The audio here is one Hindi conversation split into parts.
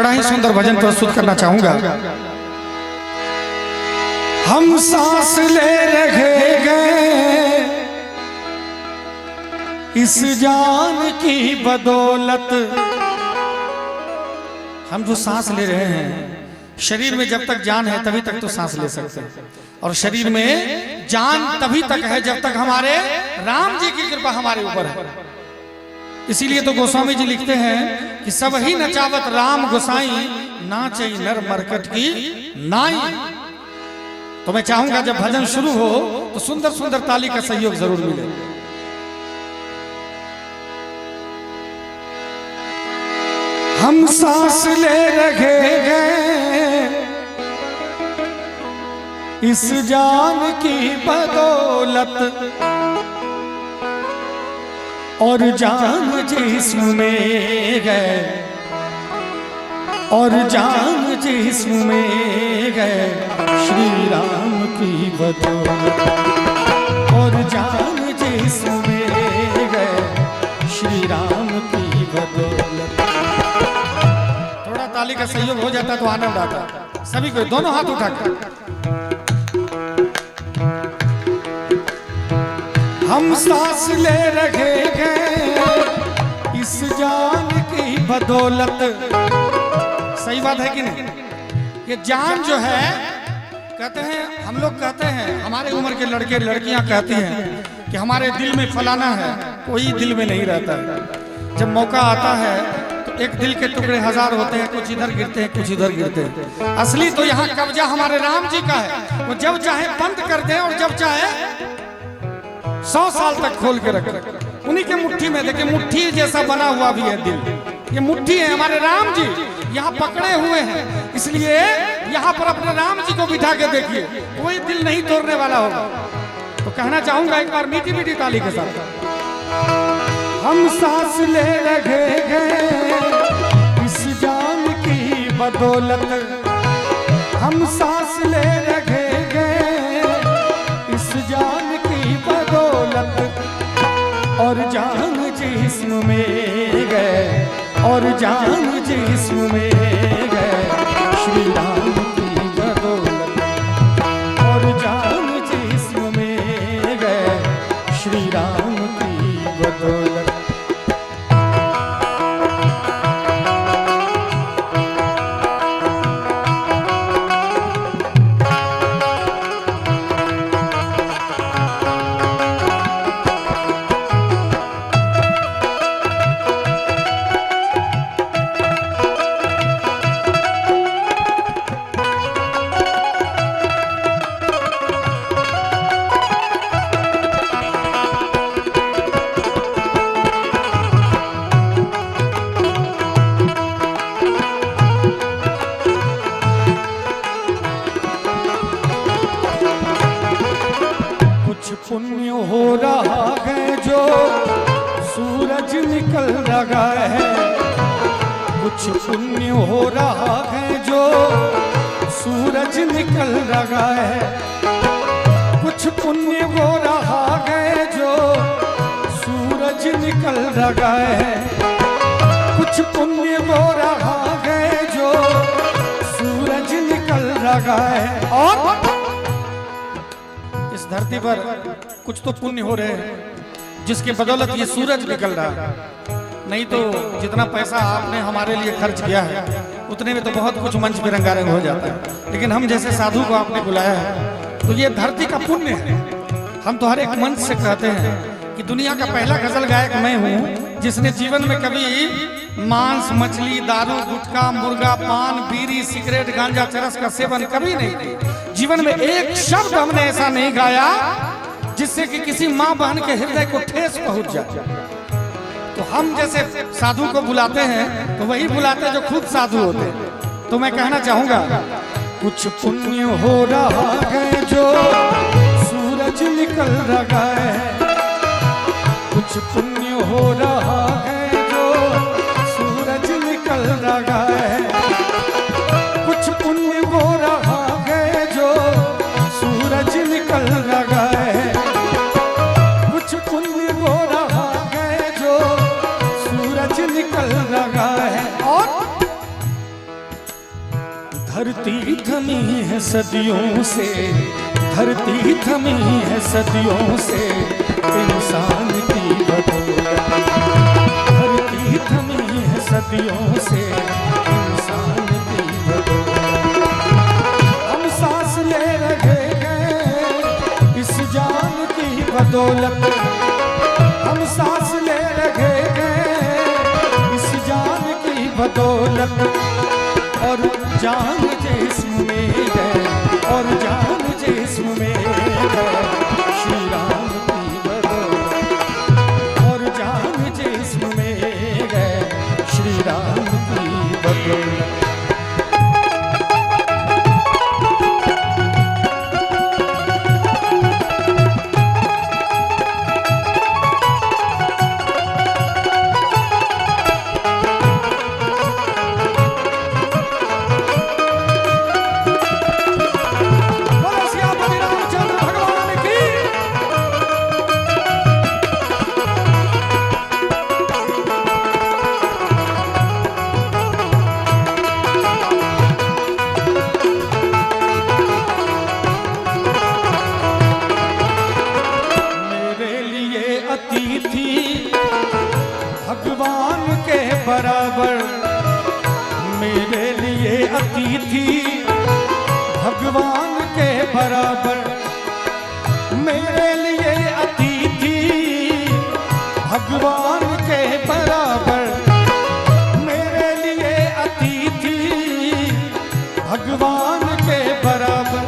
बड़ा ही सुंदर भजन प्रस्तुत करना चाहूंगा। हम सांस ले रहे गए इस जान की बदौलत। हम जो सांस ले रहे हैं, शरीर में जब तक जान है तभी तक तो सांस ले सकते हैं, और शरीर में जान तभी तक है जब तक हमारे राम जी की कृपा हमारे ऊपर है। इसीलिए तो गोस्वामी जी लिखते हैं कि सब ही नचावत राम गोसाई, नाचे नर मरकट की नाई। तो मैं चाहूंगा जब भजन शुरू हो तो सुंदर सुंदर ताली का सहयोग जरूर मिले। हम सांस ले रहे गए इस जान की बदौलत, और जान जिस्म में गए, और जान जिस्म में गए श्री राम की बदौलत, और जान जिस्म में गए श्री राम की बदौलत। थोड़ा ताली का सहयोग हो जाता तो आनंद आता। सभी को दोनों हाथ उठाकर हम सांस ले रहे गए इस जान की बदौलत। सही बात है कि नहीं? ये जान जो है, कहते हैं, हम लोग कहते हैं, हमारे उम्र के लड़के लड़कियां कहती हैं कि हमारे दिल में फलाना है, कोई दिल में नहीं रहता है। जब मौका आता है तो एक दिल के टुकड़े हजार होते हैं, कुछ इधर गिरते हैं कुछ इधर गिरते हैं। असली तो यहाँ कब्जा हमारे राम जी का है। वो जब चाहे बंद कर दे और जब चाहे 100 साल तक खोल के रखे। उन्हीं के मुट्ठी में, देखिए मुट्ठी जैसा बना हुआ भी है दिल। ये मुट्ठी है हमारे राम जी, यहाँ पकड़े हुए हैं। इसलिए यहाँ पर अपने राम जी को बिठा के देखिए, कोई दिल नहीं तोड़ने वाला होगा। तो कहना चाहूंगा एक बार मीठी मीठी ताली के साथ, हम सांस ले रहे गए इस जान की बदौलत, हम सांस ले रहे गए इस जान की बदौलत, और जान जिस्म में गए, और जान जिस्म में गए श्री राम की बदौलत, और जान जिस्म में गए श्री राम की बदौलत। पुण्य हो रहा है जो सूरज निकल रहा है, कुछ पुण्य हो रहा है जो सूरज निकल रहा है, कुछ पुण्य हो रहा है जो सूरज निकल रहा है, कुछ पुण्य हो रहा है जो सूरज निकल रहा है। और धरती पर कुछ तो पुण्य हो रहे हैं जिसके बदौलत ये सूरज निकल रहा है। नहीं तो जितना पैसा आपने हमारे लिए खर्च किया है उतने में तो बहुत कुछ मंच में रंगारंग हो जाता है, लेकिन हम जैसे साधु को आपने बुलाया है तो ये धरती का पुण्य है। हम तो हर एक मंच से कहते हैं कि दुनिया का पहला गजल गायक मैं हूँ जिसने जीवन में कभी मांस, मछली, दारू, गुटखा, मुर्गा, पान, बीड़ी, सिगरेट, गांजा, चरस का सेवन कभी नहीं किया। जीवन में एक शब्द हमने ऐसा नहीं गाया जिससे कि किसी माँ बहन के हृदय को ठेस पहुंच जाए। तो हम जैसे साधु को बुलाते हैं तो वही बुलाते जो खुद साधु होते हैं। तो मैं कहना चाहूंगा, कुछ पुण्य हो रहा है जो सूरज निकल रहा है, कुछ पुण्य हो रहा है जो सूरज निकल रहा है, कुछ पुण्य हो रहा है जो सूरज निकल रहा है, कुछ पुण्य हो रहा है जो सूरज निकल रहा है। और धरती थमी है सदियों से, धरती थमी है सदियों से इंसान की बदौलत। धरती थमी है सदियों से इंसान की बदौलत। हम सांस ले रहे हैं इस जान की बदौलत। हम सांस ले रहे हैं इस जान की बदौलत। और जान जिस्म में है, और जान जिस्म में है श्री राम की बदौलत। और जान जिस्म में है श्री राम की बदौलत। भगवान के बराबर मेरे लिए अतिथि, भगवान के बराबर मेरे लिए अतिथि, भगवान के बराबर मेरे लिए अतिथि, भगवान के बराबर।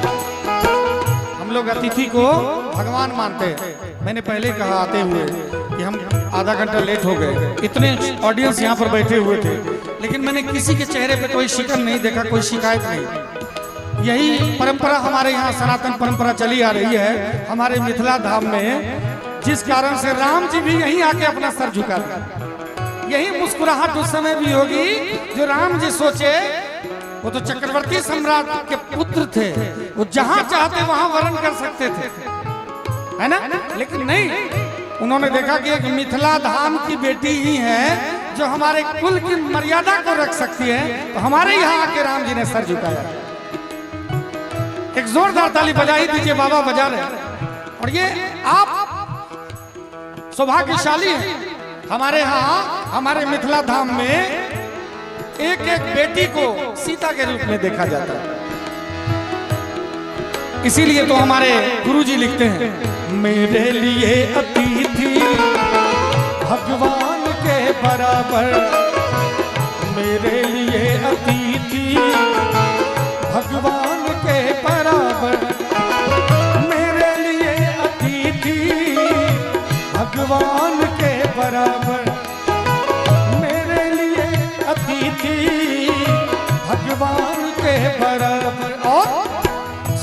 हम लोग अतिथि को भगवान मानते हैं। मैंने पहले कहा आते हुए कि हम आधा घंटा लेट हो गए, इतने ऑडियंस यहाँ पर बैठे हुए थे, लेकिन मैंने किसी के चेहरे पे कोई शिकन नहीं देखा, कोई शिकायत नहीं। यही परंपरा हमारे यहाँ सनातन परंपरा चली आ रही है हमारे मिथिला धाम में, जिस कारण से राम जी भी यहीं आके अपना सर झुका दिया। यही मुस्कुराहट उस समय भी होगी जो राम जी सोचे। वो तो चक्रवर्ती सम्राट के पुत्र थे, वो जहां चाहते वहां वर्ण कर सकते थे, है ना? लेकिन नहीं, उन्होंने देखा कि एक मिथिला धाम की बेटी ही है जो हमारे कुल की मर्यादा को रख सकती है, तो हमारे यहाँ आके राम जी ने सर झुकाया। एक जोरदार ताली बजाई दीजिए, बाबा बजा रहे। और ये आप सौभाग्यशाली हैं, हमारे यहाँ हमारे मिथिला धाम में एक एक बेटी को सीता के रूप में देखा जाता है। इसीलिए तो हमारे गुरुजी लिखते हैं, मेरे लिए अतिथि भगवान के बराबर, मेरे लिए अतिथि भगवान के बराबर, मेरे लिए अतिथि भगवान के बराबर, मेरे लिए अतिथि भगवान के बराबर। और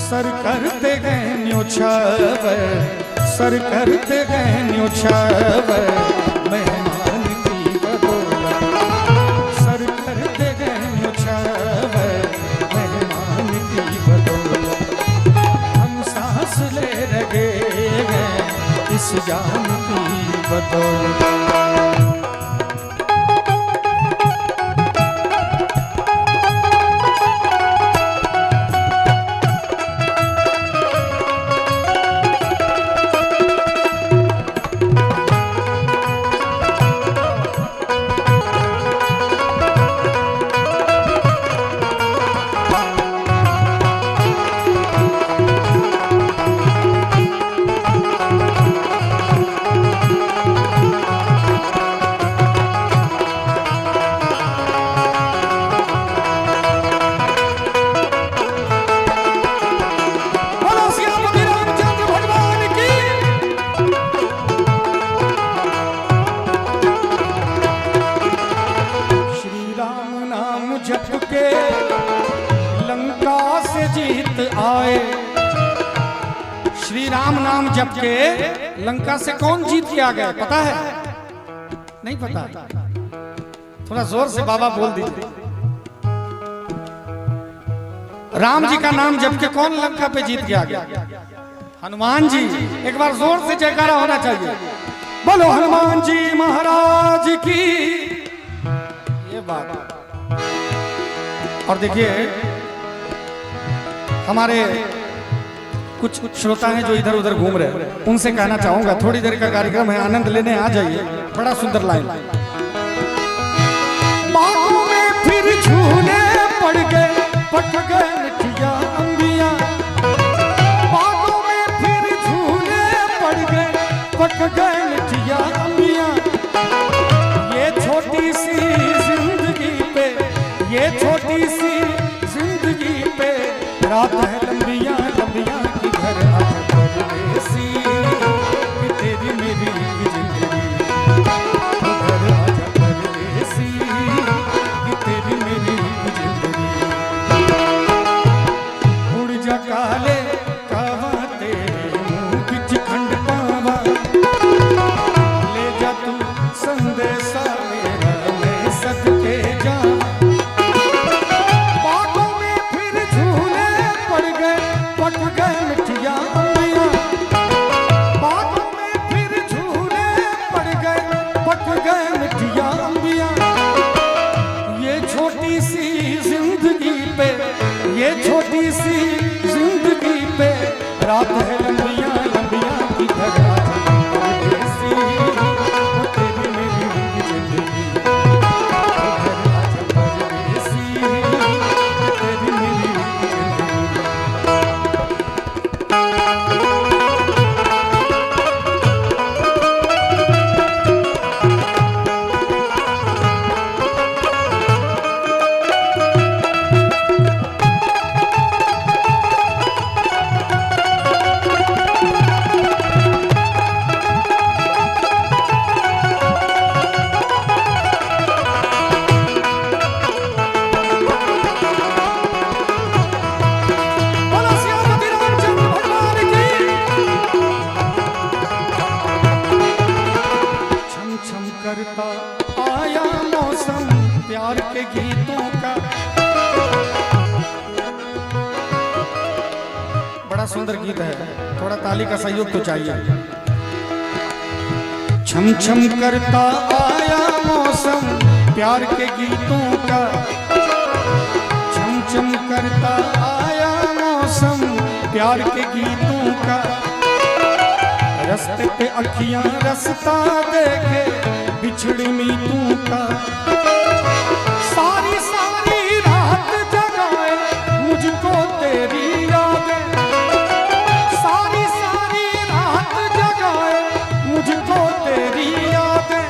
सर करते गए न्योछावर, सर करते गए न्योछावर मेहमान की बदौलत। सर करते गए न्योछावर मेहमान की बदौलत। हम सांस ले रहे हैं इस जान की बदौलत। श्री राम नाम जप के लंका से कौन जीत के आ गए, पता है? नहीं पता? थोड़ा जोर से बाबा बोल दीजिए। राम जी का नाम जप के कौन लंका पे जीत के आ गया? हनुमान जी। एक बार जोर से जयकारा होना चाहिए। बोलो हनुमान जी महाराज की। ये बात। और देखिए हमारे कुछ श्रोता हैं जो इधर उधर घूम रहे हैं, उनसे कहना चाहूंगा, थोड़ी देर का कार्यक्रम है, आनंद लेने आ जाइए। बड़ा सुंदर लाइन। बागों में फिर झूले पड़ गए, पट गए मिठिया अंबिया। बागों में फिर झूले पड़ गए, पट गए मिठिया अंबिया। ये छोटी सी जिंदगी पे, ये छोटी सी जिंदगी पे रात है लंबिया लंबिया की घर आजा परदेसी, कि तेरी मेरी जिंदगी घर आजा परदेसी, कि तेरी मेरी जिंदगी। उड़ जा काले कावा तेरे मुंह बिच खंड पावा, ले जा तू संदेशा मेरा मैं सदके जावा। पट गए मिठिया अंबिया, बागों में फिर झूले पड़ गए, पट गए मिठिया अंबिया। ये छोटी सी जिंदगी पे, ये छोटी सी जिंदगी पे रात है लंबिया लंबिया की घर आजा परदेसी, वो तेरी मेरी जिंदगी घर आजा परदेसी, तेरी मेरी जिंदगी। करता आया मौसम प्यार के गीतों का। बड़ा सुंदर गीत है, थोड़ा ताली का सहयोग तो चाहिए। छम छम करता आया मौसम प्यार के गीतों का, छम छम करता आया मौसम प्यार के गीतों का। रस्ते पे अखियां रास्ता देखे बिछड़ी मीतों का। सारी सारी रात जगाए मुझको तेरी यादें, सारी सारी रात जगाए मुझको तेरी यादें।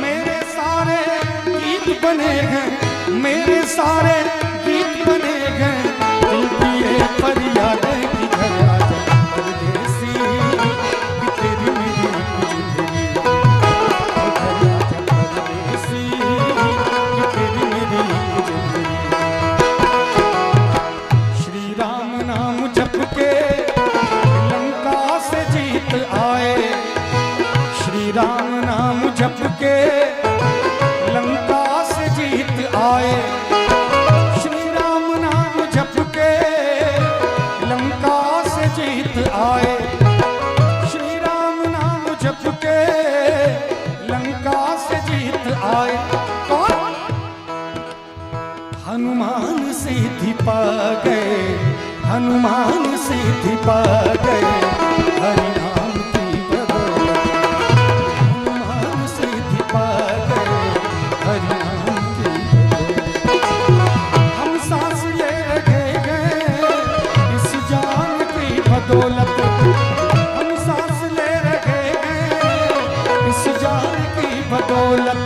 मेरे सारे गीत बने हैं, मेरे सारे गीत बने हैं दिल की ये फरियादें की घर आजा परदेसी, कि तेरी मेरी जिंदगी घर आजा परदेसी, कि तेरी मेरी जिंदगी। श्री राम नाम जप के लंका से जीत आए, श्री राम नाम जप के लंका से जीत आए। श्री राम नाम जप के लंका से जीत आए, श्री राम नाम जप के लंका से जीत आए। कौन? हनुमान सिद्धि पा गए, हनुमान सिद्धि पा गए हरि नाम की बदौलत। हनुमान सिद्धि पा गए हरि नाम की बदौलत। हम सांस ले रहे गए इस जान की बदौलत, हम सांस ले रहे हैं इस जान की बदौलत।